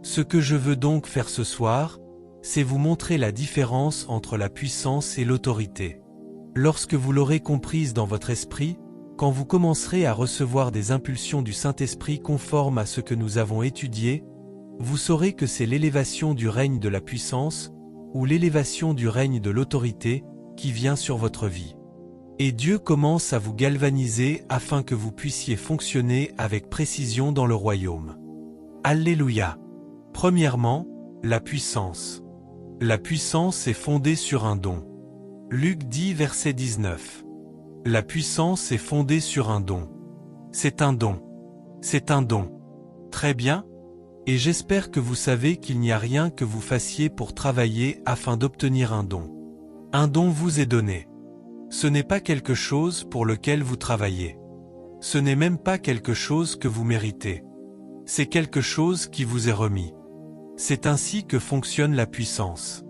Ce que je veux donc faire ce soir, c'est vous montrer la différence entre la puissance et l'autorité. Lorsque vous l'aurez comprise dans votre esprit, quand vous commencerez à recevoir des impulsions du Saint-Esprit conformes à ce que nous avons étudié, vous saurez que c'est l'élévation du règne de la puissance, ou l'élévation du règne de l'autorité, qui vient sur votre vie. Et Dieu commence à vous galvaniser afin que vous puissiez fonctionner avec précision dans le royaume. Alléluia! Premièrement, la puissance. La puissance est fondée sur un don. Luc 10, verset 19. La puissance est fondée sur un don. C'est un don. C'est un don. Très bien. Et j'espère que vous savez qu'il n'y a rien que vous fassiez pour travailler afin d'obtenir un don. Un don vous est donné. Ce n'est pas quelque chose pour lequel vous travaillez. Ce n'est même pas quelque chose que vous méritez. C'est quelque chose qui vous est remis. C'est ainsi que fonctionne la puissance.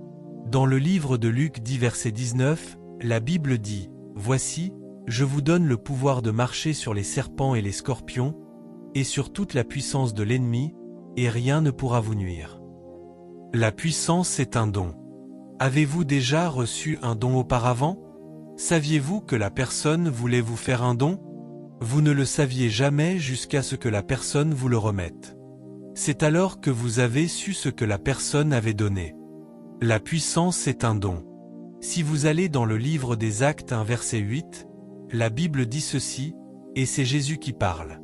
Dans le livre de Luc 10 verset 19, la Bible dit « Voici, je vous donne le pouvoir de marcher sur les serpents et les scorpions, et sur toute la puissance de l'ennemi, et rien ne pourra vous nuire. » La puissance est un don. Avez-vous déjà reçu un don auparavant? Saviez-vous que la personne voulait vous faire un don? Vous ne le saviez jamais jusqu'à ce que la personne vous le remette. C'est alors que vous avez su ce que la personne avait donné. La puissance est un don. Si vous allez dans le livre des Actes 1 verset 8, la Bible dit ceci, et c'est Jésus qui parle.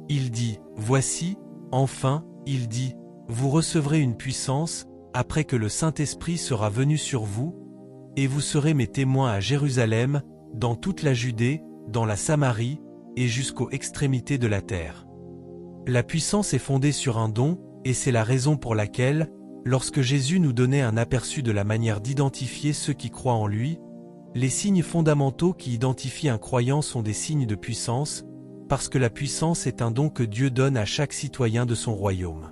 Il dit, « Voici, enfin, il dit, vous recevrez une puissance, après que le Saint-Esprit sera venu sur vous, et vous serez mes témoins à Jérusalem, dans toute la Judée, dans la Samarie, et jusqu'aux extrémités de la terre. » La puissance est fondée sur un don, et c'est la raison pour laquelle, lorsque Jésus nous donnait un aperçu de la manière d'identifier ceux qui croient en lui, les signes fondamentaux qui identifient un croyant sont des signes de puissance, parce que la puissance est un don que Dieu donne à chaque citoyen de son royaume.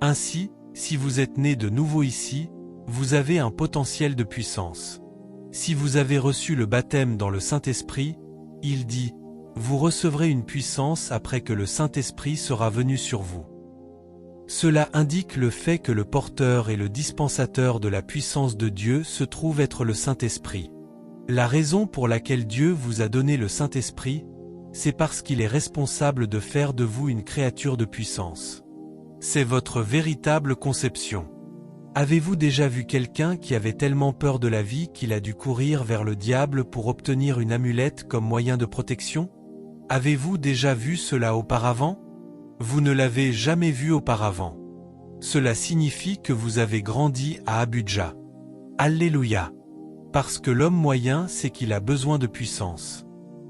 Ainsi, si vous êtes né de nouveau ici, vous avez un potentiel de puissance. Si vous avez reçu le baptême dans le Saint-Esprit, il dit, vous recevrez une puissance après que le Saint-Esprit sera venu sur vous. Cela indique le fait que le porteur et le dispensateur de la puissance de Dieu se trouve être le Saint-Esprit. La raison pour laquelle Dieu vous a donné le Saint-Esprit, c'est parce qu'il est responsable de faire de vous une créature de puissance. C'est votre véritable conception. Avez-vous déjà vu quelqu'un qui avait tellement peur de la vie qu'il a dû courir vers le diable pour obtenir une amulette comme moyen de protection? Avez-vous déjà vu cela auparavant? Vous ne l'avez jamais vu auparavant. Cela signifie que vous avez grandi à Abuja. Alléluia! Parce que l'homme moyen sait qu'il a besoin de puissance.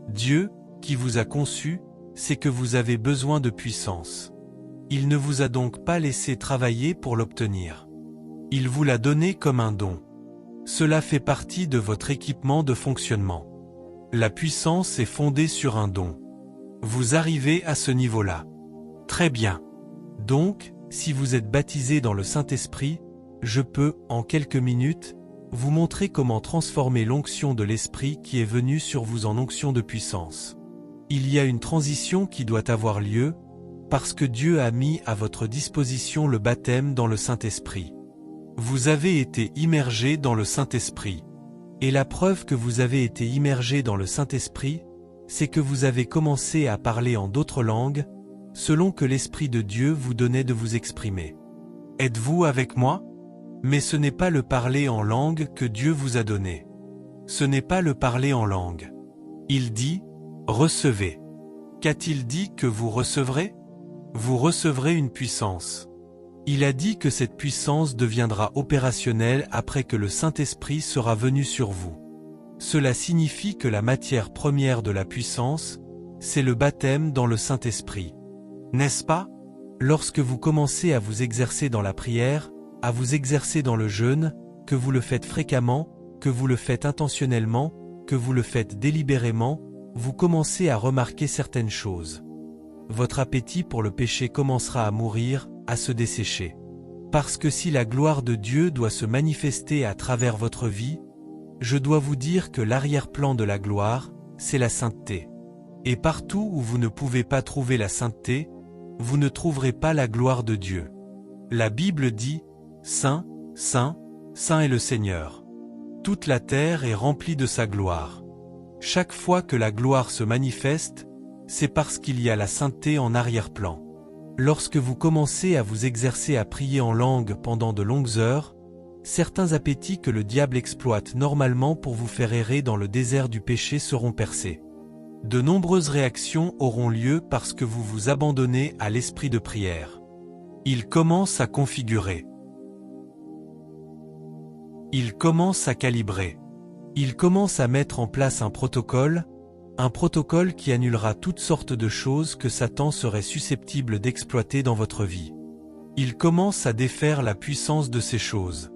Dieu, qui vous a conçu, sait que vous avez besoin de puissance. Il ne vous a donc pas laissé travailler pour l'obtenir. Il vous l'a donné comme un don. Cela fait partie de votre équipement de fonctionnement. La puissance est fondée sur un don. Vous arrivez à ce niveau-là. Très bien. Donc, si vous êtes baptisé dans le Saint-Esprit, je peux, en quelques minutes, vous montrer comment transformer l'onction de l'Esprit qui est venue sur vous en onction de puissance. Il y a une transition qui doit avoir lieu, parce que Dieu a mis à votre disposition le baptême dans le Saint-Esprit. Vous avez été immergé dans le Saint-Esprit. Et la preuve que vous avez été immergé dans le Saint-Esprit, c'est que vous avez commencé à parler en d'autres langues, selon que l'Esprit de Dieu vous donnait de vous exprimer. Êtes-vous avec moi? Mais ce n'est pas le parler en langue que Dieu vous a donné. Ce n'est pas le parler en langue. Il dit, recevez. Qu'a-t-il dit que vous recevrez? Vous recevrez une puissance. Il a dit que cette puissance deviendra opérationnelle après que le Saint-Esprit sera venu sur vous. Cela signifie que la matière première de la puissance, c'est le baptême dans le Saint-Esprit. N'est-ce pas? Lorsque vous commencez à vous exercer dans la prière, à vous exercer dans le jeûne, que vous le faites fréquemment, que vous le faites intentionnellement, que vous le faites délibérément, vous commencez à remarquer certaines choses. Votre appétit pour le péché commencera à mourir, à se dessécher. Parce que si la gloire de Dieu doit se manifester à travers votre vie, je dois vous dire que l'arrière-plan de la gloire, c'est la sainteté. Et partout où vous ne pouvez pas trouver la sainteté, vous ne trouverez pas la gloire de Dieu. La Bible dit, « Saint, Saint, Saint est le Seigneur. Toute la terre est remplie de sa gloire. » Chaque fois que la gloire se manifeste, c'est parce qu'il y a la sainteté en arrière-plan. Lorsque vous commencez à vous exercer à prier en langue pendant de longues heures, certains appétits que le diable exploite normalement pour vous faire errer dans le désert du péché seront percés. De nombreuses réactions auront lieu parce que vous vous abandonnez à l'esprit de prière. Il commence à configurer. Il commence à calibrer. Il commence à mettre en place un protocole qui annulera toutes sortes de choses que Satan serait susceptible d'exploiter dans votre vie. Il commence à défaire la puissance de ces choses.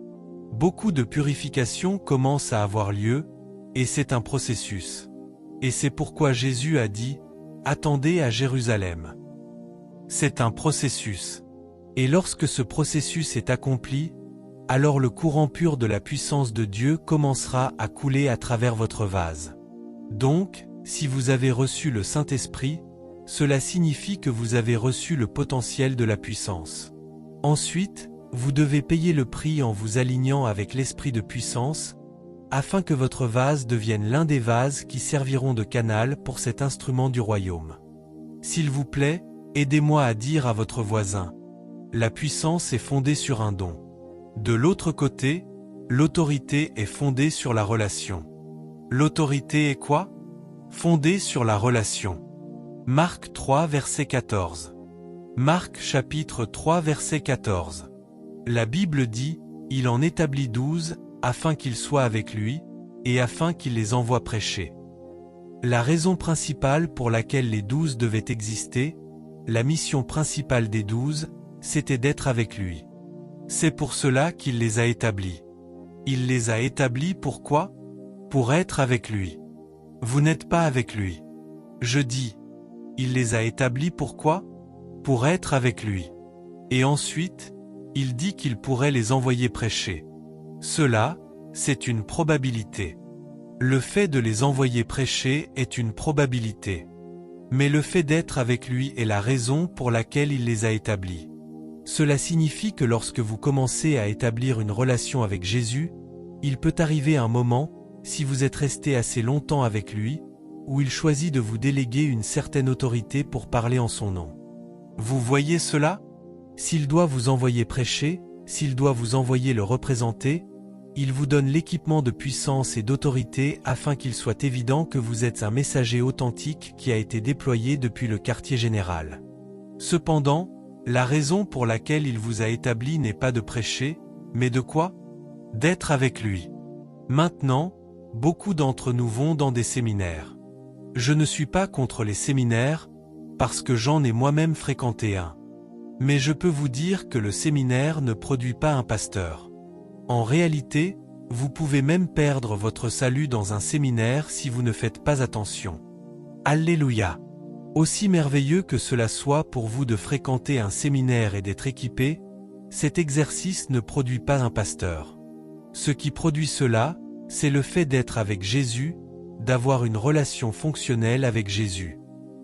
Beaucoup de purification commence à avoir lieu, et c'est un processus. Et c'est pourquoi Jésus a dit, « Attendez à Jérusalem ». C'est un processus. Et lorsque ce processus est accompli, alors le courant pur de la puissance de Dieu commencera à couler à travers votre vase. Donc, si vous avez reçu le Saint-Esprit, cela signifie que vous avez reçu le potentiel de la puissance. Ensuite, vous devez payer le prix en vous alignant avec l'Esprit de puissance, afin que votre vase devienne l'un des vases qui serviront de canal pour cet instrument du royaume. S'il vous plaît, aidez-moi à dire à votre voisin, la puissance est fondée sur un don. De l'autre côté, l'autorité est fondée sur la relation. L'autorité est quoi? Fondée sur la relation. Marc 3 verset 14. Marc chapitre 3 verset 14. La Bible dit, il en établit 12, afin qu'ils soient avec lui, et afin qu'il les envoie prêcher. La raison principale pour laquelle les 12 devaient exister, la mission principale des 12, c'était d'être avec lui. C'est pour cela qu'il les a établis. Il les a établis pourquoi? Pour être avec lui. Vous n'êtes pas avec lui. Je dis, il les a établis pourquoi? Pour être avec lui. Et ensuite, il dit qu'il pourrait les envoyer prêcher. Cela, c'est une probabilité. Le fait de les envoyer prêcher est une probabilité. Mais le fait d'être avec lui est la raison pour laquelle il les a établis. Cela signifie que lorsque vous commencez à établir une relation avec Jésus, il peut arriver un moment, si vous êtes resté assez longtemps avec lui, où il choisit de vous déléguer une certaine autorité pour parler en son nom. Vous voyez cela? S'il doit vous envoyer prêcher, s'il doit vous envoyer le représenter, il vous donne l'équipement de puissance et d'autorité afin qu'il soit évident que vous êtes un messager authentique qui a été déployé depuis le quartier général. Cependant, la raison pour laquelle il vous a établi n'est pas de prêcher, mais de quoi? D'être avec lui. Maintenant, beaucoup d'entre nous vont dans des séminaires. Je ne suis pas contre les séminaires, parce que j'en ai moi-même fréquenté un. Mais je peux vous dire que le séminaire ne produit pas un pasteur. En réalité, vous pouvez même perdre votre salut dans un séminaire si vous ne faites pas attention. Alléluia! Aussi merveilleux que cela soit pour vous de fréquenter un séminaire et d'être équipé, cet exercice ne produit pas un pasteur. Ce qui produit cela, c'est le fait d'être avec Jésus, d'avoir une relation fonctionnelle avec Jésus.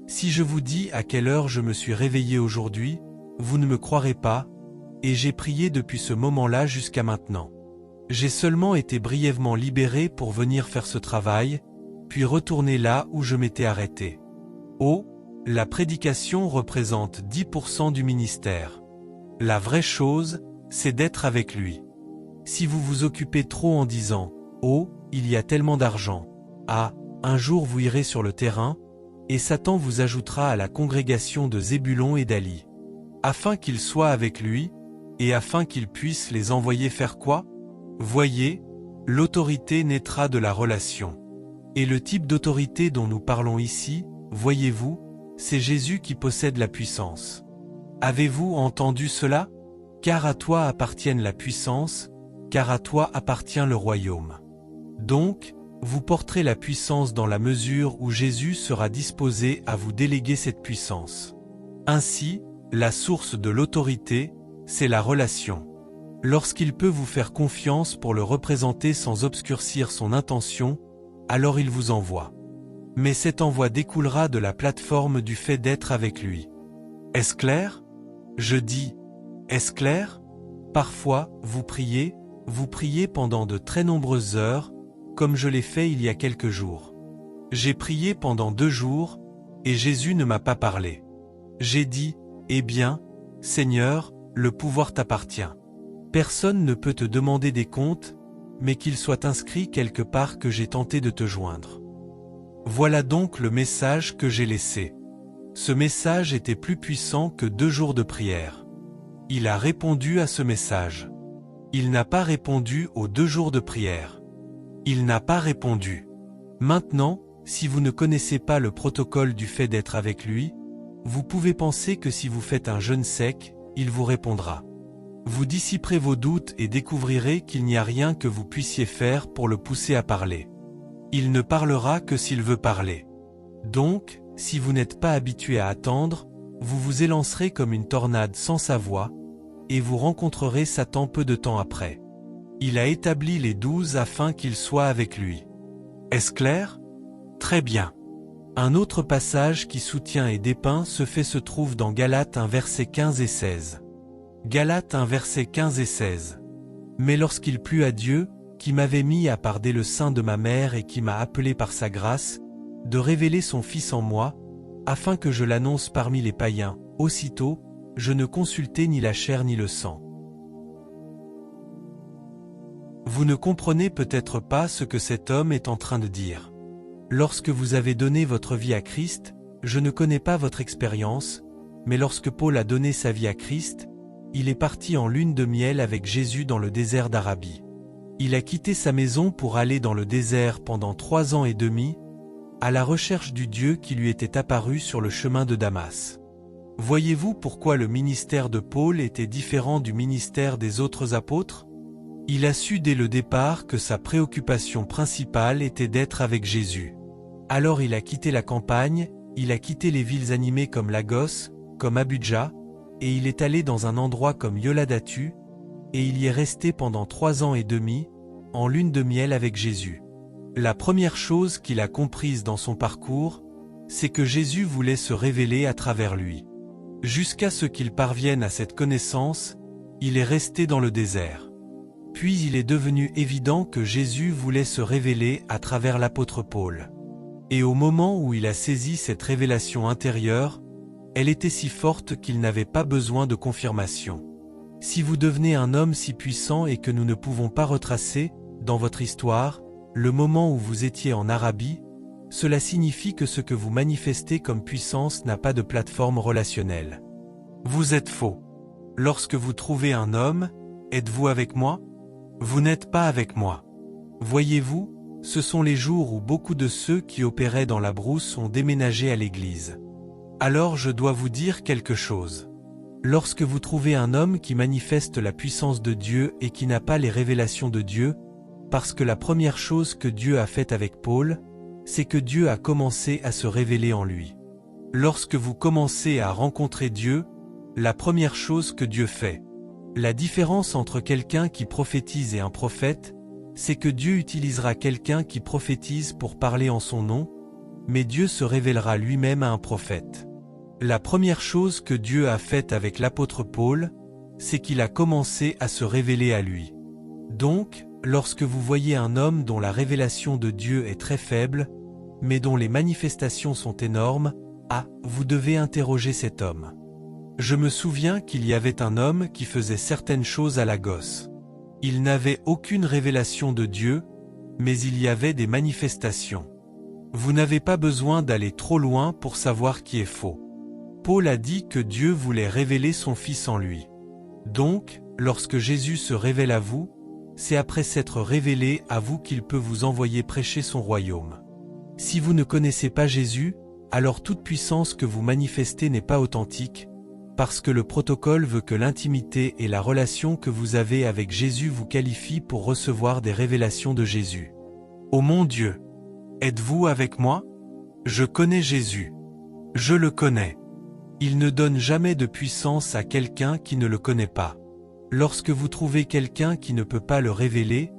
Si je vous dis à quelle heure je me suis réveillé aujourd'hui, vous ne me croirez pas, et j'ai prié depuis ce moment-là jusqu'à maintenant. J'ai seulement été brièvement libéré pour venir faire ce travail, puis retourner là où je m'étais arrêté. Oh, la prédication représente 10% du ministère. La vraie chose, c'est d'être avec lui. Si vous vous occupez trop en disant « Oh, il y a tellement d'argent », ah, un jour vous irez sur le terrain, et Satan vous ajoutera à la congrégation de Zébulon et d'Ali. Afin qu'ils soient avec lui, et afin qu'il puisse les envoyer faire quoi? Voyez, l'autorité naîtra de la relation. Et le type d'autorité dont nous parlons ici, voyez-vous, c'est Jésus qui possède la puissance. Avez-vous entendu cela? Car à toi appartienne la puissance, car à toi appartient le royaume. Donc, vous porterez la puissance dans la mesure où Jésus sera disposé à vous déléguer cette puissance. Ainsi, la source de l'autorité, c'est la relation. Lorsqu'il peut vous faire confiance pour le représenter sans obscurcir son intention, alors il vous envoie. Mais cet envoi découlera de la plateforme du fait d'être avec lui. Est-ce clair? Je dis, est-ce clair? Parfois, vous priez pendant de très nombreuses heures, comme je l'ai fait il y a quelques jours. J'ai prié pendant 2 jours, et Jésus ne m'a pas parlé. J'ai dit, eh bien, Seigneur, le pouvoir t'appartient. Personne ne peut te demander des comptes, mais qu'il soit inscrit quelque part que j'ai tenté de te joindre. Voilà donc le message que j'ai laissé. Ce message était plus puissant que 2 jours de prière. Il a répondu à ce message. Il n'a pas répondu aux 2 jours de prière. Il n'a pas répondu. Maintenant, si vous ne connaissez pas le protocole du fait d'être avec lui, vous pouvez penser que si vous faites un jeûne sec, il vous répondra. Vous dissiperez vos doutes et découvrirez qu'il n'y a rien que vous puissiez faire pour le pousser à parler. Il ne parlera que s'il veut parler. Donc, si vous n'êtes pas habitué à attendre, vous vous élancerez comme une tornade sans sa voix, et vous rencontrerez Satan peu de temps après. Il a établi les 12 afin qu'ils soient avec lui. Est-ce clair? Très bien. Un autre passage qui soutient et dépeint ce fait se trouve dans Galates 1 versets 15 et 16. Galates 1 versets 15 et 16. Mais lorsqu'il plut à Dieu, qui m'avait mis à part dès le sein de ma mère et qui m'a appelé par sa grâce, de révéler son Fils en moi, afin que je l'annonce parmi les païens, aussitôt, je ne consultai ni la chair ni le sang. Vous ne comprenez peut-être pas ce que cet homme est en train de dire. Lorsque vous avez donné votre vie à Christ, je ne connais pas votre expérience, mais lorsque Paul a donné sa vie à Christ, il est parti en lune de miel avec Jésus dans le désert d'Arabie. Il a quitté sa maison pour aller dans le désert pendant 3 ans et demi, à la recherche du Dieu qui lui était apparu sur le chemin de Damas. Voyez-vous pourquoi le ministère de Paul était différent du ministère des autres apôtres? Il a su dès le départ que sa préoccupation principale était d'être avec Jésus. Alors il a quitté la campagne, il a quitté les villes animées comme Lagos, comme Abuja, et il est allé dans un endroit comme Yoladatu, et il y est resté pendant 3 ans et demi, en lune de miel avec Jésus. La première chose qu'il a comprise dans son parcours, c'est que Jésus voulait se révéler à travers lui. Jusqu'à ce qu'il parvienne à cette connaissance, il est resté dans le désert. Puis il est devenu évident que Jésus voulait se révéler à travers l'apôtre Paul. Et au moment où il a saisi cette révélation intérieure, elle était si forte qu'il n'avait pas besoin de confirmation. Si vous devenez un homme si puissant et que nous ne pouvons pas retracer, dans votre histoire, le moment où vous étiez en Arabie, cela signifie que ce que vous manifestez comme puissance n'a pas de plateforme relationnelle. Vous êtes faux. Lorsque vous trouvez un homme, êtes-vous avec moi? Vous n'êtes pas avec moi. Voyez-vous, ce sont les jours où beaucoup de ceux qui opéraient dans la brousse ont déménagé à l'église. Alors je dois vous dire quelque chose. Lorsque vous trouvez un homme qui manifeste la puissance de Dieu et qui n'a pas les révélations de Dieu, parce que la première chose que Dieu a faite avec Paul, c'est que Dieu a commencé à se révéler en lui. Lorsque vous commencez à rencontrer Dieu, la première chose que Dieu fait. La différence entre quelqu'un qui prophétise et un prophète, c'est que Dieu utilisera quelqu'un qui prophétise pour parler en son nom, mais Dieu se révélera lui-même à un prophète. La première chose que Dieu a faite avec l'apôtre Paul, c'est qu'il a commencé à se révéler à lui. Donc, lorsque vous voyez un homme dont la révélation de Dieu est très faible, mais dont les manifestations sont énormes, vous devez interroger cet homme. Je me souviens qu'il y avait un homme qui faisait certaines choses à Lagos. Il n'avait aucune révélation de Dieu, mais il y avait des manifestations. Vous n'avez pas besoin d'aller trop loin pour savoir qui est faux. Paul a dit que Dieu voulait révéler son Fils en lui. Donc, lorsque Jésus se révèle à vous, c'est après s'être révélé à vous qu'il peut vous envoyer prêcher son royaume. Si vous ne connaissez pas Jésus, alors toute puissance que vous manifestez n'est pas authentique, parce que le protocole veut que l'intimité et la relation que vous avez avec Jésus vous qualifient pour recevoir des révélations de Jésus. Ô mon Dieu! Êtes-vous avec moi? Je connais Jésus. Je le connais. Il ne donne jamais de puissance à quelqu'un qui ne le connaît pas. Lorsque vous trouvez quelqu'un qui ne peut pas le révéler,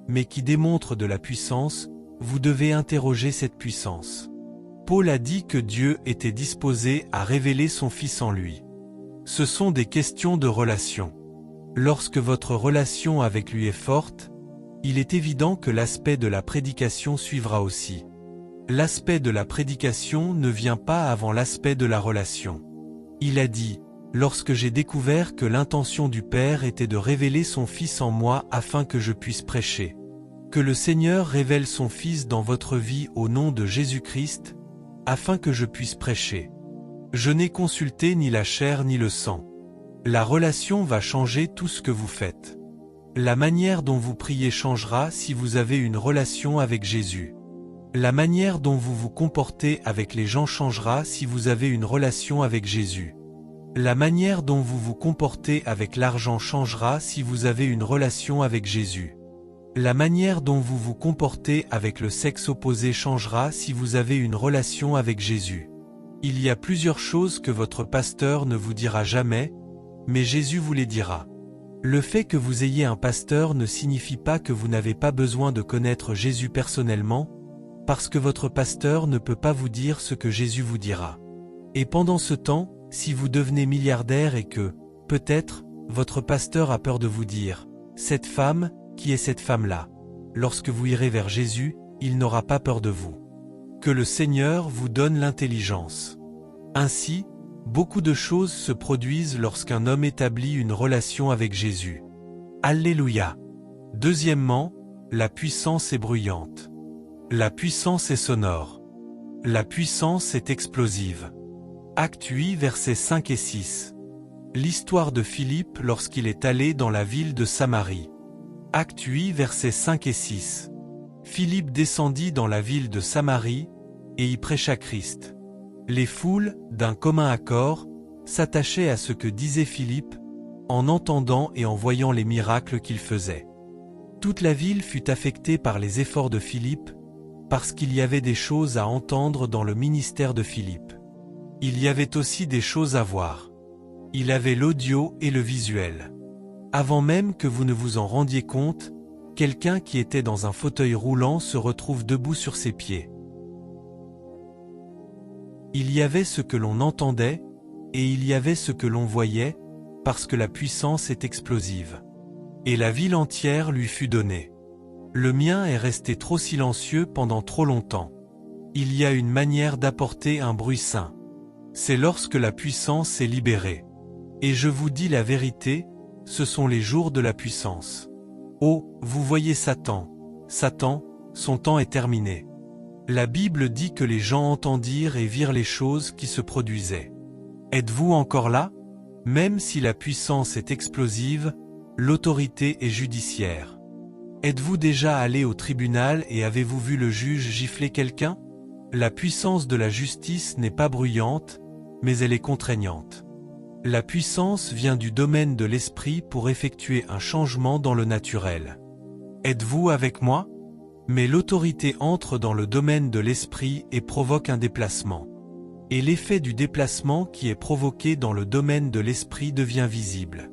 mais qui démontre de la puissance, vous devez interroger cette puissance. Paul a dit que Dieu était disposé à révéler son Fils en lui. Ce sont des questions de relation. Lorsque votre relation avec lui est forte, il est évident que l'aspect de la prédication suivra aussi. L'aspect de la prédication ne vient pas avant l'aspect de la relation. Il a dit, « Lorsque j'ai découvert que l'intention du Père était de révéler son Fils en moi afin que je puisse prêcher. Que le Seigneur révèle son Fils dans votre vie au nom de Jésus-Christ, afin que je puisse prêcher. Je n'ai consulté ni la chair ni le sang. La relation va changer tout ce que vous faites. La manière dont vous priez changera si vous avez une relation avec Jésus. La manière dont vous vous comportez avec les gens changera si vous avez une relation avec Jésus. La manière dont vous vous comportez avec l'argent changera si vous avez une relation avec Jésus. La manière dont vous vous comportez avec le sexe opposé changera si vous avez une relation avec Jésus. Il y a plusieurs choses que votre pasteur ne vous dira jamais, mais Jésus vous les dira. Le fait que vous ayez un pasteur ne signifie pas que vous n'avez pas besoin de connaître Jésus personnellement, parce que votre pasteur ne peut pas vous dire ce que Jésus vous dira. Et pendant ce temps, si vous devenez milliardaire et que, peut-être, votre pasteur a peur de vous dire « Cette femme, qui est cette femme-là ?» Lorsque vous irez vers Jésus, il n'aura pas peur de vous. Que le Seigneur vous donne l'intelligence. Ainsi, beaucoup de choses se produisent lorsqu'un homme établit une relation avec Jésus. Alléluia. Deuxièmement, la puissance est bruyante. La puissance est sonore. La puissance est explosive. Acte 8, versets 5 et 6. L'histoire de Philippe lorsqu'il est allé dans la ville de Samarie. Acte 8, versets 5 et 6. Philippe descendit dans la ville de Samarie, et y prêcha Christ. Les foules, d'un commun accord, s'attachaient à ce que disait Philippe, en entendant et en voyant les miracles qu'il faisait. Toute la ville fut affectée par les efforts de Philippe, parce qu'il y avait des choses à entendre dans le ministère de Philippe. Il y avait aussi des choses à voir. Il avait l'audio et le visuel. Avant même que vous ne vous en rendiez compte, quelqu'un qui était dans un fauteuil roulant se retrouve debout sur ses pieds. Il y avait ce que l'on entendait, et il y avait ce que l'on voyait, parce que la puissance est explosive. Et la ville entière lui fut donnée. Le mien est resté trop silencieux pendant trop longtemps. Il y a une manière d'apporter un bruit sain. C'est lorsque la puissance est libérée. Et je vous dis la vérité, ce sont les jours de la puissance. Oh, vous voyez Satan. Satan, son temps est terminé. La Bible dit que les gens entendirent et virent les choses qui se produisaient. Êtes-vous encore là? Même si la puissance est explosive, l'autorité est judiciaire. Êtes-vous déjà allé au tribunal et avez-vous vu le juge gifler quelqu'un? La puissance de la justice n'est pas bruyante, mais elle est contraignante. La puissance vient du domaine de l'esprit pour effectuer un changement dans le naturel. Êtes-vous avec moi? Mais l'autorité entre dans le domaine de l'esprit et provoque un déplacement. Et l'effet du déplacement qui est provoqué dans le domaine de l'esprit devient visible.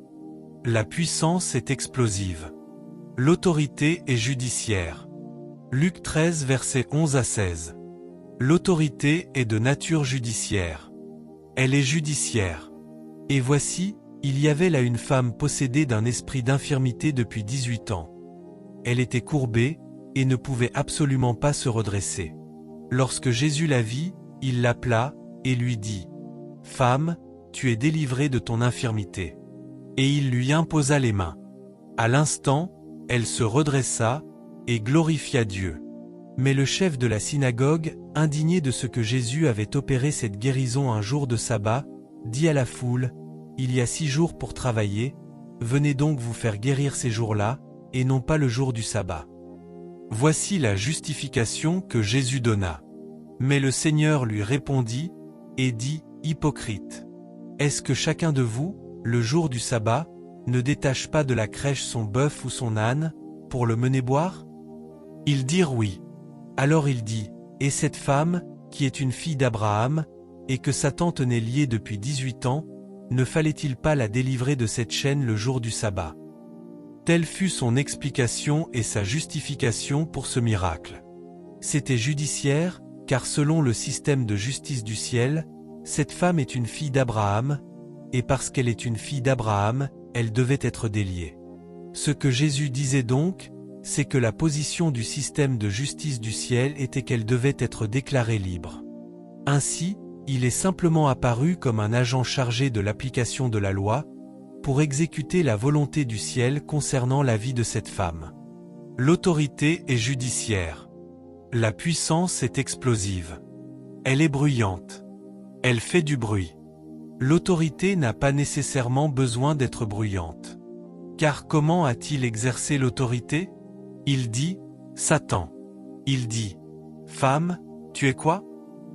La puissance est explosive. L'autorité est judiciaire. Luc 13, versets 11 à 16. L'autorité est de nature judiciaire. Elle est judiciaire. Et voici, il y avait là une femme possédée d'un esprit d'infirmité depuis 18 ans. Elle était courbée, et ne pouvait absolument pas se redresser. Lorsque Jésus la vit, il l'appela, et lui dit, « Femme, tu es délivrée de ton infirmité. » Et il lui imposa les mains. À l'instant, elle se redressa, et glorifia Dieu. Mais le chef de la synagogue, indigné de ce que Jésus avait opéré cette guérison un jour de sabbat, dit à la foule, « Il y a 6 jours pour travailler, venez donc vous faire guérir ces jours-là, et non pas le jour du sabbat. » Voici la justification que Jésus donna. Mais le Seigneur lui répondit, et dit, « Hypocrite, est-ce que chacun de vous, le jour du sabbat, ne détache pas de la crèche son bœuf ou son âne, pour le mener boire ?» Ils dirent oui. Alors il dit, « Et cette femme, qui est une fille d'Abraham, et que Satan tenait liée depuis 18 ans, ne fallait-il pas la délivrer de cette chaîne le jour du sabbat ?» Telle fut son explication et sa justification pour ce miracle. C'était judiciaire, car selon le système de justice du ciel, cette femme est une fille d'Abraham, et parce qu'elle est une fille d'Abraham, elle devait être déliée. Ce que Jésus disait donc, c'est que la position du système de justice du ciel était qu'elle devait être déclarée libre. Ainsi, il est simplement apparu comme un agent chargé de l'application de la loi, pour exécuter la volonté du ciel concernant la vie de cette femme. L'autorité est judiciaire. La puissance est explosive. Elle est bruyante. Elle fait du bruit. L'autorité n'a pas nécessairement besoin d'être bruyante. Car comment a-t-il exercé l'autorité? Il dit, Satan. Il dit, femme, tu es quoi?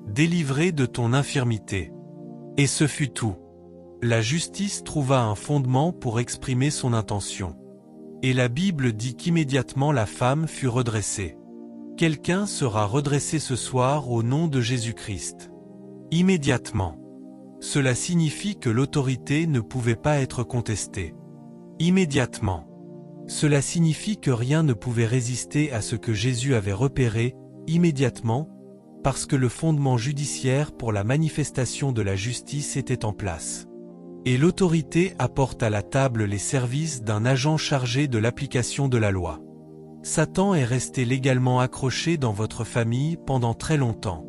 Délivrée de ton infirmité. Et ce fut tout. La justice trouva un fondement pour exprimer son intention. Et la Bible dit qu'immédiatement la femme fut redressée. Quelqu'un sera redressé ce soir au nom de Jésus-Christ. Immédiatement. Cela signifie que l'autorité ne pouvait pas être contestée. Immédiatement. Cela signifie que rien ne pouvait résister à ce que Jésus avait repéré, immédiatement, parce que le fondement judiciaire pour la manifestation de la justice était en place. Et l'autorité apporte à la table les services d'un agent chargé de l'application de la loi. Satan est resté légalement accroché dans votre famille pendant très longtemps.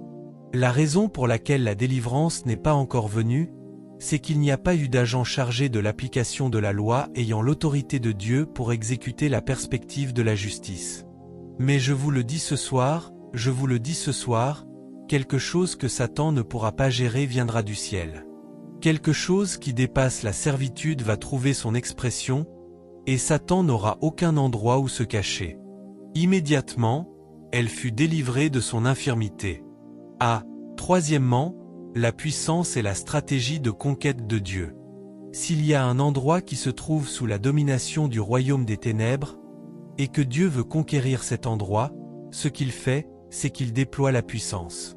La raison pour laquelle la délivrance n'est pas encore venue, c'est qu'il n'y a pas eu d'agent chargé de l'application de la loi ayant l'autorité de Dieu pour exécuter la perspective de la justice. Mais je vous le dis ce soir, quelque chose que Satan ne pourra pas gérer viendra du ciel. Quelque chose qui dépasse la servitude va trouver son expression, et Satan n'aura aucun endroit où se cacher. Immédiatement, elle fut délivrée de son infirmité. Troisièmement, la puissance et la stratégie de conquête de Dieu. S'il y a un endroit qui se trouve sous la domination du royaume des ténèbres, et que Dieu veut conquérir cet endroit, ce qu'il fait, c'est qu'il déploie la puissance.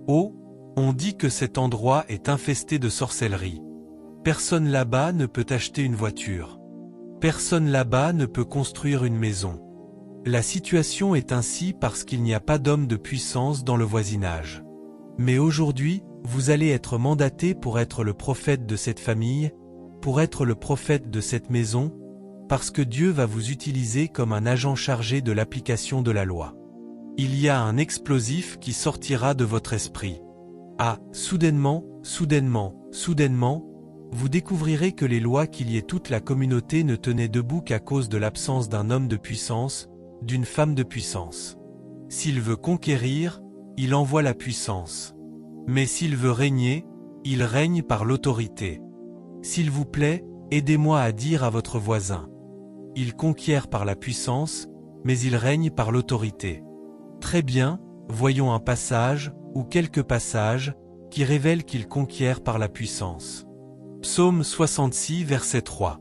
On dit que cet endroit est infesté de sorcellerie. Personne là-bas ne peut acheter une voiture. Personne là-bas ne peut construire une maison. La situation est ainsi parce qu'il n'y a pas d'homme de puissance dans le voisinage. Mais aujourd'hui, vous allez être mandaté pour être le prophète de cette famille, pour être le prophète de cette maison, parce que Dieu va vous utiliser comme un agent chargé de l'application de la loi. Il y a un explosif qui sortira de votre esprit. Soudainement, vous découvrirez que les lois qui liaient toute la communauté ne tenaient debout qu'à cause de l'absence d'un homme de puissance, d'une femme de puissance. S'il veut conquérir, il envoie la puissance. Mais s'il veut régner, il règne par l'autorité. S'il vous plaît, aidez-moi à dire à votre voisin. Il conquiert par la puissance, mais il règne par l'autorité. Très bien, voyons un passage, ou quelques passages, qui révèlent qu'il conquiert par la puissance. Psaume 66 verset 3.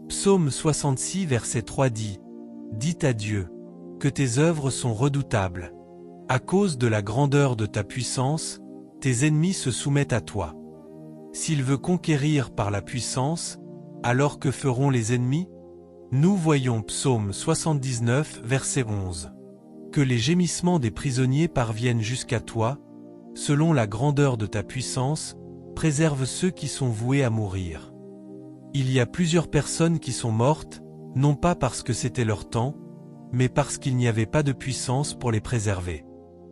Psaume 66 verset 3 dit « Dites à Dieu, que tes œuvres sont redoutables. À cause de la grandeur de ta puissance, tes ennemis se soumettent à toi. S'il veut conquérir par la puissance, alors que feront les ennemis? Nous voyons Psaume 79 verset 11. Que les gémissements des prisonniers parviennent jusqu'à toi, selon la grandeur de ta puissance, préserve ceux qui sont voués à mourir. Il y a plusieurs personnes qui sont mortes, non pas parce que c'était leur temps, mais parce qu'il n'y avait pas de puissance pour les préserver.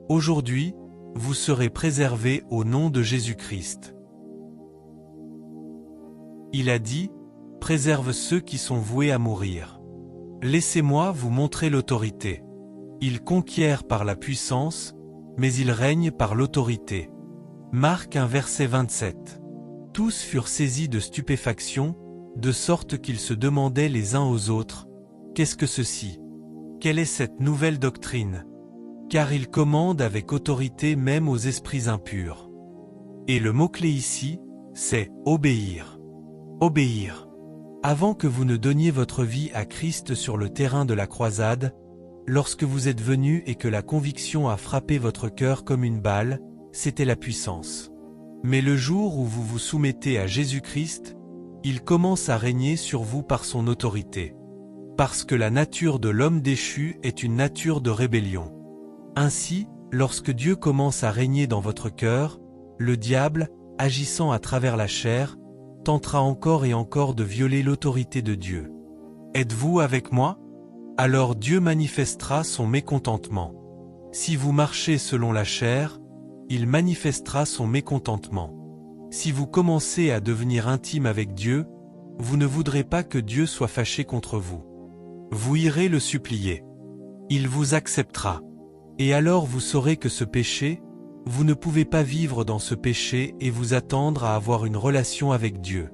Aujourd'hui, vous serez préservés au nom de Jésus-Christ. Il a dit, « Préserve ceux qui sont voués à mourir. » Laissez-moi vous montrer l'autorité. Il conquiert par la puissance, mais il règne par l'autorité. Marc 1 verset 27. Tous furent saisis de stupéfaction, de sorte qu'ils se demandaient les uns aux autres, « Qu'est-ce que ceci? Quelle est cette nouvelle doctrine? » Car il commande avec autorité même aux esprits impurs. Et le mot-clé ici, c'est « obéir ». Obéir. Avant que vous ne donniez votre vie à Christ sur le terrain de la croisade, lorsque vous êtes venu et que la conviction a frappé votre cœur comme une balle, c'était la puissance. Mais le jour où vous vous soumettez à Jésus-Christ, il commence à régner sur vous par son autorité. Parce que la nature de l'homme déchu est une nature de rébellion. Ainsi, lorsque Dieu commence à régner dans votre cœur, le diable, agissant à travers la chair, tentera encore et encore de violer l'autorité de Dieu. Êtes-vous avec moi? Alors Dieu manifestera son mécontentement. Si vous marchez selon la chair, il manifestera son mécontentement. Si vous commencez à devenir intime avec Dieu, vous ne voudrez pas que Dieu soit fâché contre vous. Vous irez le supplier. Il vous acceptera. Et alors vous saurez que ce péché, vous ne pouvez pas vivre dans ce péché et vous attendre à avoir une relation avec Dieu.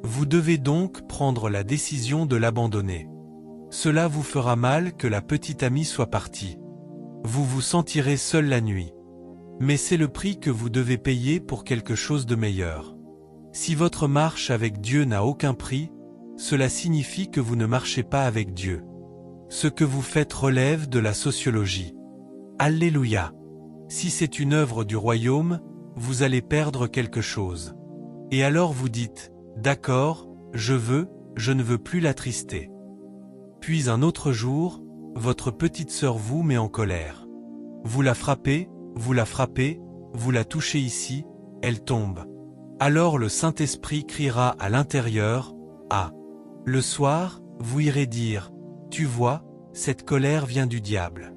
Vous devez donc prendre la décision de l'abandonner. Cela vous fera mal que la petite amie soit partie. Vous vous sentirez seul la nuit. Mais c'est le prix que vous devez payer pour quelque chose de meilleur. Si votre marche avec Dieu n'a aucun prix, cela signifie que vous ne marchez pas avec Dieu. Ce que vous faites relève de la sociologie. Alléluia! Si c'est une œuvre du royaume, vous allez perdre quelque chose. Et alors vous dites, d'accord, je ne veux plus l'attrister. Puis un autre jour, votre petite sœur vous met en colère. Vous la frappez, vous la touchez ici, elle tombe. Alors le Saint-Esprit criera à l'intérieur, « Ah !» Le soir, vous irez dire, « Tu vois, cette colère vient du diable.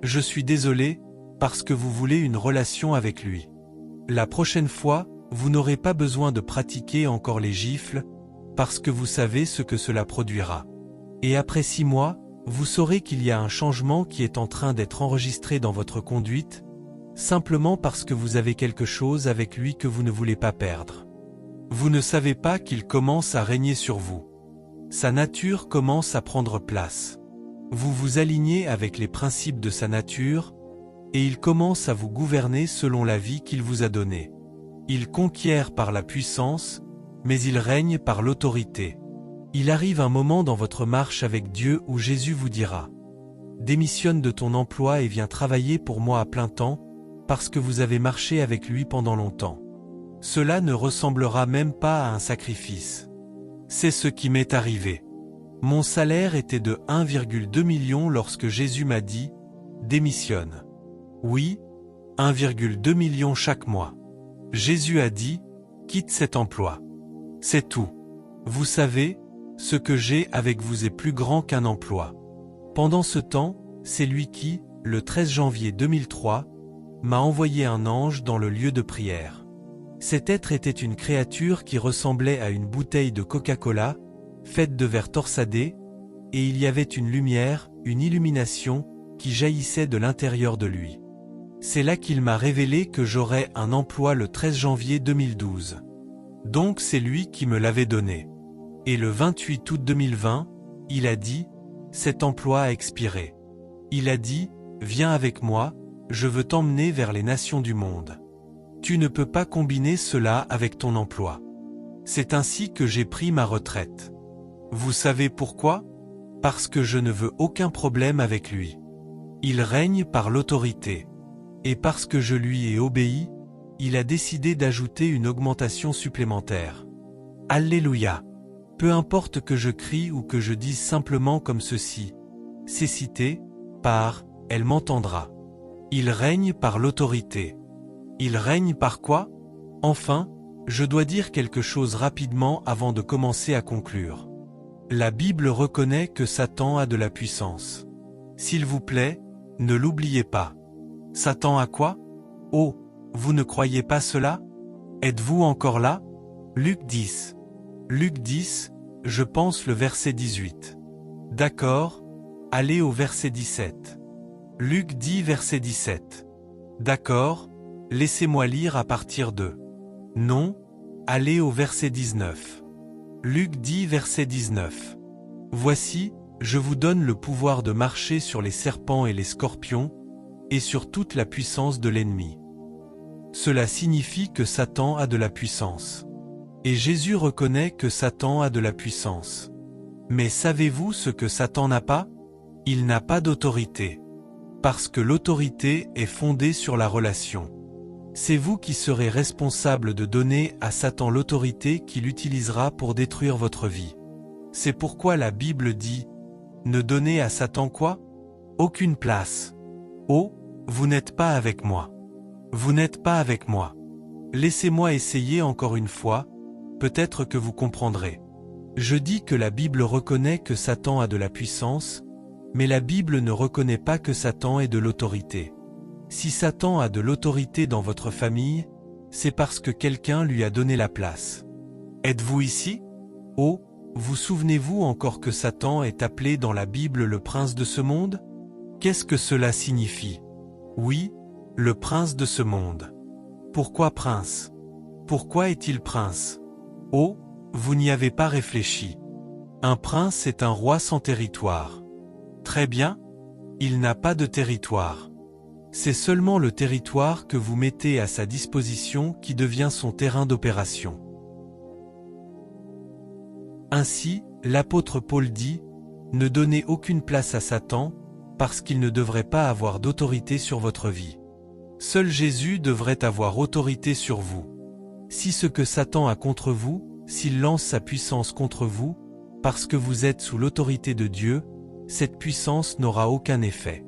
Je suis désolé, parce que vous voulez une relation avec lui. La prochaine fois, vous n'aurez pas besoin de pratiquer encore les gifles, parce que vous savez ce que cela produira. Et après 6 mois, vous saurez qu'il y a un changement qui est en train d'être enregistré dans votre conduite, simplement parce que vous avez quelque chose avec lui que vous ne voulez pas perdre. Vous ne savez pas qu'il commence à régner sur vous. Sa nature commence à prendre place. Vous vous alignez avec les principes de sa nature, et il commence à vous gouverner selon la vie qu'il vous a donnée. Il conquiert par la puissance, mais il règne par l'autorité. Il arrive un moment dans votre marche avec Dieu où Jésus vous dira « Démissionne de ton emploi et viens travailler pour moi à plein temps, parce que vous avez marché avec lui pendant longtemps. » Cela ne ressemblera même pas à un sacrifice. C'est ce qui m'est arrivé. Mon salaire était de 1,2 million lorsque Jésus m'a dit « Démissionne ». Oui, 1,2 million chaque mois. Jésus a dit « Quitte cet emploi ». C'est tout. Vous savez, ce que j'ai avec vous est plus grand qu'un emploi. Pendant ce temps, c'est lui qui, le 13 janvier 2003, m'a envoyé un ange dans le lieu de prière. Cet être était une créature qui ressemblait à une bouteille de Coca-Cola, faite de verre torsadé, et il y avait une lumière, une illumination, qui jaillissait de l'intérieur de lui. C'est là qu'il m'a révélé que j'aurais un emploi le 13 janvier 2012. Donc c'est lui qui me l'avait donné. Et le 28 août 2020, il a dit « Cet emploi a expiré ». Il a dit « Viens avec moi, je veux t'emmener vers les nations du monde. Tu ne peux pas combiner cela avec ton emploi. » C'est ainsi que j'ai pris ma retraite. Vous savez pourquoi? Parce que je ne veux aucun problème avec lui. Il règne par l'autorité. Et parce que je lui ai obéi, il a décidé d'ajouter une augmentation supplémentaire. Alléluia! Peu importe que je crie ou que je dise simplement comme ceci. C'est cité, par, elle m'entendra. Il règne par l'autorité. Il règne par quoi? Enfin, je dois dire quelque chose rapidement avant de commencer à conclure. La Bible reconnaît que Satan a de la puissance. S'il vous plaît, ne l'oubliez pas. Satan a quoi? Oh, vous ne croyez pas cela? Êtes-vous encore là? Luc 10. Luc 10, je pense le verset 18. D'accord, allez au verset 17. Luc 10 verset 17. D'accord, laissez-moi lire à partir de. Non, allez au verset 19. Luc 10 verset 19. Voici, je vous donne le pouvoir de marcher sur les serpents et les scorpions, et sur toute la puissance de l'ennemi. Cela signifie que Satan a de la puissance. Et Jésus reconnaît que Satan a de la puissance. Mais savez-vous ce que Satan n'a pas? Il n'a pas d'autorité. Parce que l'autorité est fondée sur la relation. C'est vous qui serez responsable de donner à Satan l'autorité qu'il utilisera pour détruire votre vie. C'est pourquoi la Bible dit « Ne donnez à Satan quoi? Aucune place. Oh, vous n'êtes pas avec moi. Vous n'êtes pas avec moi. Laissez-moi essayer encore une fois. peut-être que vous comprendrez. Je dis que la Bible reconnaît que Satan a de la puissance, mais la Bible ne reconnaît pas que Satan ait de l'autorité. Si Satan a de l'autorité dans votre famille, c'est parce que quelqu'un lui a donné la place. Êtes-vous ici? Oh, vous souvenez-vous encore que Satan est appelé dans la Bible le prince de ce monde? Qu'est-ce que cela signifie? Oui, le prince de ce monde. Pourquoi prince? Pourquoi est-il prince? Oh, vous n'y avez pas réfléchi. Un prince est un roi sans territoire. Très bien, il n'a pas de territoire. C'est seulement le territoire que vous mettez à sa disposition qui devient son terrain d'opération. Ainsi, l'apôtre Paul dit, « Ne donnez aucune place à Satan, parce qu'il ne devrait pas avoir d'autorité sur votre vie. Seul Jésus devrait avoir autorité sur vous. Si ce que Satan a contre vous, s'il lance sa puissance contre vous, parce que vous êtes sous l'autorité de Dieu, cette puissance n'aura aucun effet.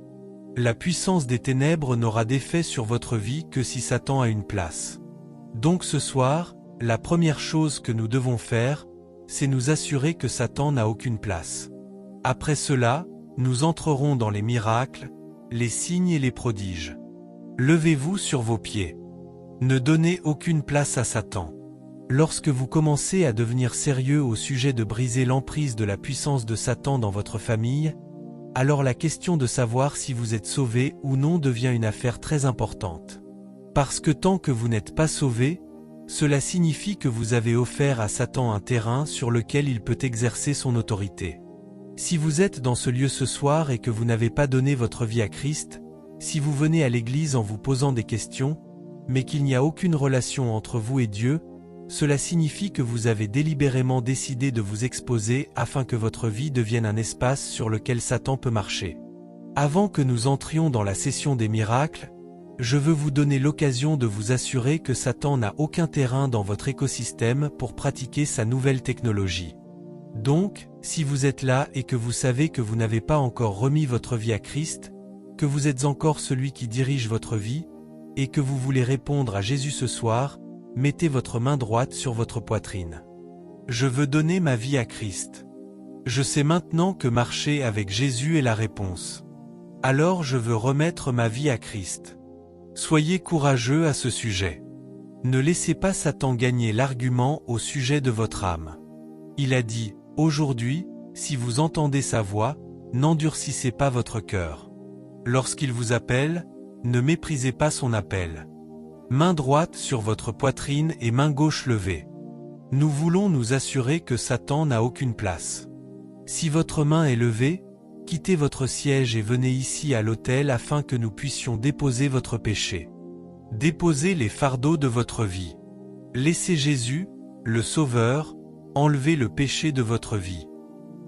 La puissance des ténèbres n'aura d'effet sur votre vie que si Satan a une place. Donc ce soir, la première chose que nous devons faire, c'est nous assurer que Satan n'a aucune place. Après cela, nous entrerons dans les miracles, les signes et les prodiges. Levez-vous sur vos pieds. Ne donnez aucune place à Satan. Lorsque vous commencez à devenir sérieux au sujet de briser l'emprise de la puissance de Satan dans votre famille, alors la question de savoir si vous êtes sauvé ou non devient une affaire très importante. Parce que tant que vous n'êtes pas sauvé, cela signifie que vous avez offert à Satan un terrain sur lequel il peut exercer son autorité. Si vous êtes dans ce lieu ce soir et que vous n'avez pas donné votre vie à Christ, si vous venez à l'église en vous posant des questions, mais qu'il n'y a aucune relation entre vous et Dieu, cela signifie que vous avez délibérément décidé de vous exposer afin que votre vie devienne un espace sur lequel Satan peut marcher. Avant que nous entrions dans la session des miracles, je veux vous donner l'occasion de vous assurer que Satan n'a aucun terrain dans votre écosystème pour pratiquer sa nouvelle technologie. Donc, si vous êtes là et que vous savez que vous n'avez pas encore remis votre vie à Christ, que vous êtes encore celui qui dirige votre vie, et que vous voulez répondre à Jésus ce soir, mettez votre main droite sur votre poitrine. Je veux donner ma vie à Christ. Je sais maintenant que marcher avec Jésus est la réponse. Alors je veux remettre ma vie à Christ. Soyez courageux à ce sujet. Ne laissez pas Satan gagner l'argument au sujet de votre âme. Il a dit, « Aujourd'hui, si vous entendez sa voix, n'endurcissez pas votre cœur. Lorsqu'il vous appelle, ne méprisez pas son appel. » Main droite sur votre poitrine et main gauche levée. Nous voulons nous assurer que Satan n'a aucune place. Si votre main est levée, quittez votre siège et venez ici à l'autel afin que nous puissions déposer votre péché. Déposez les fardeaux de votre vie. Laissez Jésus, le Sauveur, enlever le péché de votre vie.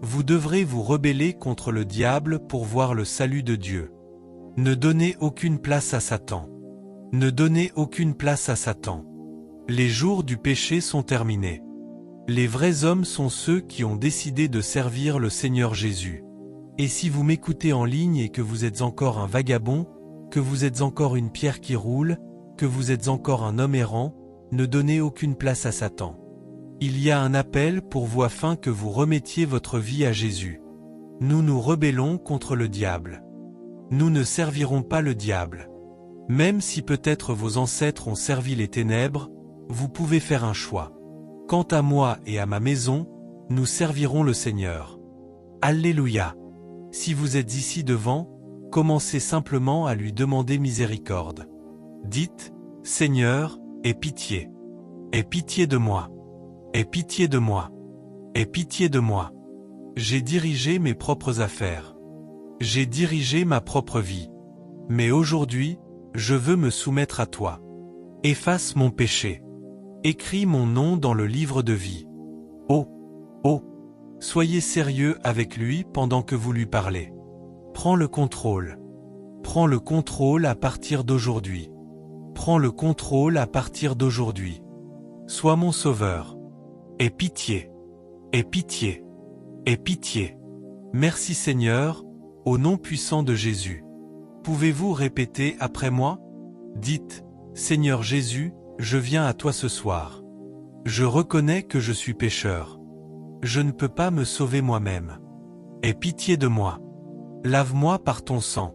Vous devrez vous rebeller contre le diable pour voir le salut de Dieu. Ne donnez aucune place à Satan. Ne donnez aucune place à Satan. Les jours du péché sont terminés. Les vrais hommes sont ceux qui ont décidé de servir le Seigneur Jésus. Et si vous m'écoutez en ligne et que vous êtes encore un vagabond, que vous êtes encore une pierre qui roule, que vous êtes encore un homme errant, ne donnez aucune place à Satan. Il y a un appel pour vous afin que vous remettiez votre vie à Jésus. Nous nous rebellons contre le diable. Nous ne servirons pas le diable. Même si peut-être vos ancêtres ont servi les ténèbres, vous pouvez faire un choix. Quant à moi et à ma maison, nous servirons le Seigneur. Alléluia! Si vous êtes ici devant, commencez simplement à lui demander miséricorde. Dites, « Seigneur, aie pitié. Aie pitié de moi. Aie pitié de moi. Aie pitié de moi. J'ai dirigé mes propres affaires. J'ai dirigé ma propre vie. Mais aujourd'hui, je veux me soumettre à toi. Efface mon péché. Écris mon nom dans le livre de vie. Oh, oh, soyez sérieux avec lui pendant que vous lui parlez. Prends le contrôle. Prends le contrôle à partir d'aujourd'hui. Prends le contrôle à partir d'aujourd'hui. Sois mon sauveur. Aie pitié. Aie pitié. Aie pitié. Merci Seigneur, au nom puissant de Jésus. Pouvez-vous répéter après moi? Dites, Seigneur Jésus, je viens à toi ce soir. Je reconnais que je suis pécheur. Je ne peux pas me sauver moi-même. Aie pitié de moi. Lave-moi par ton sang.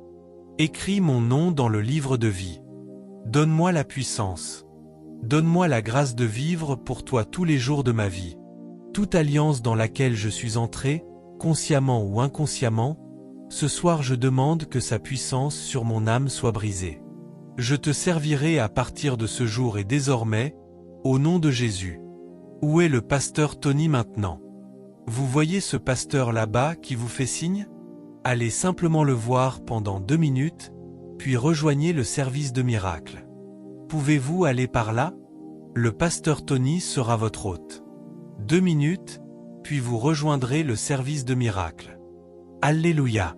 Écris mon nom dans le livre de vie. Donne-moi la puissance. Donne-moi la grâce de vivre pour toi tous les jours de ma vie. Toute alliance dans laquelle je suis entré, consciemment ou inconsciemment, ce soir je demande que sa puissance sur mon âme soit brisée. Je te servirai à partir de ce jour et désormais, au nom de Jésus. Où est le pasteur Tony maintenant? Vous voyez ce pasteur là-bas qui vous fait signe? Allez simplement le voir pendant 2 minutes, puis rejoignez le service de miracle. Pouvez-vous aller par là? Le pasteur Tony sera votre hôte. 2 minutes, puis vous rejoindrez le service de miracle. Alléluia!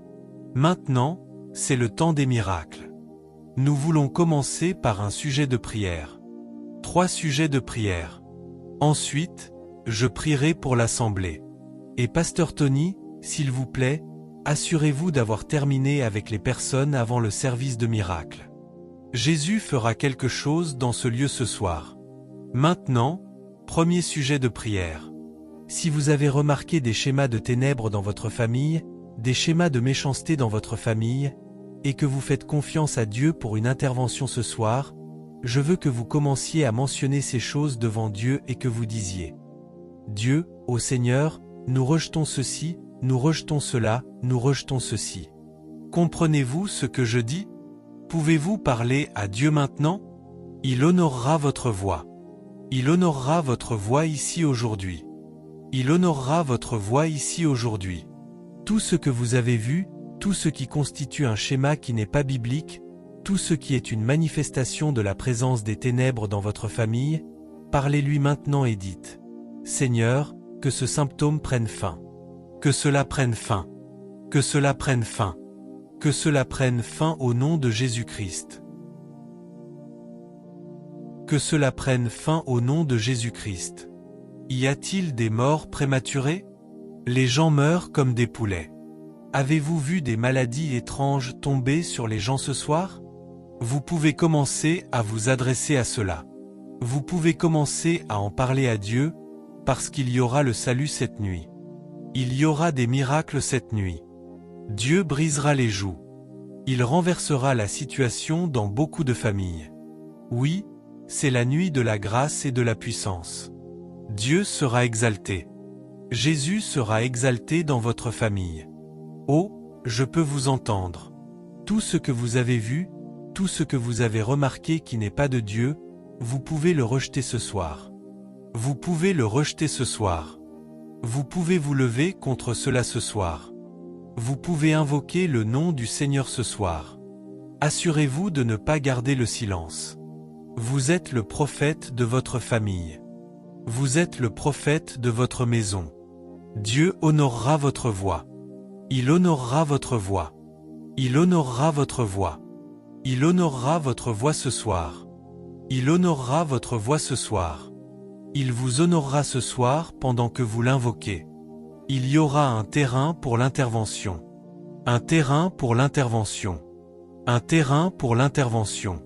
Maintenant, c'est le temps des miracles. Nous voulons commencer par un sujet de prière. 3 sujets de prière. Ensuite, je prierai pour l'assemblée. Et pasteur Tony, s'il vous plaît, assurez-vous d'avoir terminé avec les personnes avant le service de miracle. Jésus fera quelque chose dans ce lieu ce soir. Maintenant, premier sujet de prière. Si vous avez remarqué des schémas de ténèbres dans votre famille, des schémas de méchanceté dans votre famille, et que vous faites confiance à Dieu pour une intervention ce soir, je veux que vous commenciez à mentionner ces choses devant Dieu et que vous disiez: Dieu, ô Seigneur, nous rejetons ceci, nous rejetons cela, nous rejetons ceci. Comprenez-vous ce que je dis? Pouvez-vous parler à Dieu maintenant? Il honorera votre voix. Il honorera votre voix ici aujourd'hui. Il honorera votre voix ici aujourd'hui. Tout ce que vous avez vu, tout ce qui constitue un schéma qui n'est pas biblique, tout ce qui est une manifestation de la présence des ténèbres dans votre famille, parlez-lui maintenant et dites: Seigneur, que ce symptôme prenne fin. Que cela prenne fin. Que cela prenne fin. Que cela prenne fin au nom de Jésus-Christ. Que cela prenne fin au nom de Jésus-Christ. Y a-t-il des morts prématurées? Les gens meurent comme des poulets. Avez-vous vu des maladies étranges tomber sur les gens ce soir? Vous pouvez commencer à vous adresser à cela. Vous pouvez commencer à en parler à Dieu, parce qu'il y aura le salut cette nuit. Il y aura des miracles cette nuit. Dieu brisera les jougs. Il renversera la situation dans beaucoup de familles. Oui, c'est la nuit de la grâce et de la puissance. Dieu sera exalté. Jésus sera exalté dans votre famille. Oh, je peux vous entendre. Tout ce que vous avez vu, tout ce que vous avez remarqué qui n'est pas de Dieu, vous pouvez le rejeter ce soir. Vous pouvez le rejeter ce soir. Vous pouvez vous lever contre cela ce soir. Vous pouvez invoquer le nom du Seigneur ce soir. Assurez-vous de ne pas garder le silence. Vous êtes le prophète de votre famille. Vous êtes le prophète de votre maison. Dieu honorera votre voix. Il honorera votre voix. Il honorera votre voix. Il honorera votre voix ce soir. Il honorera votre voix ce soir. Il vous honorera ce soir pendant que vous l'invoquez. Il y aura un terrain pour l'intervention. Un terrain pour l'intervention. Un terrain pour l'intervention.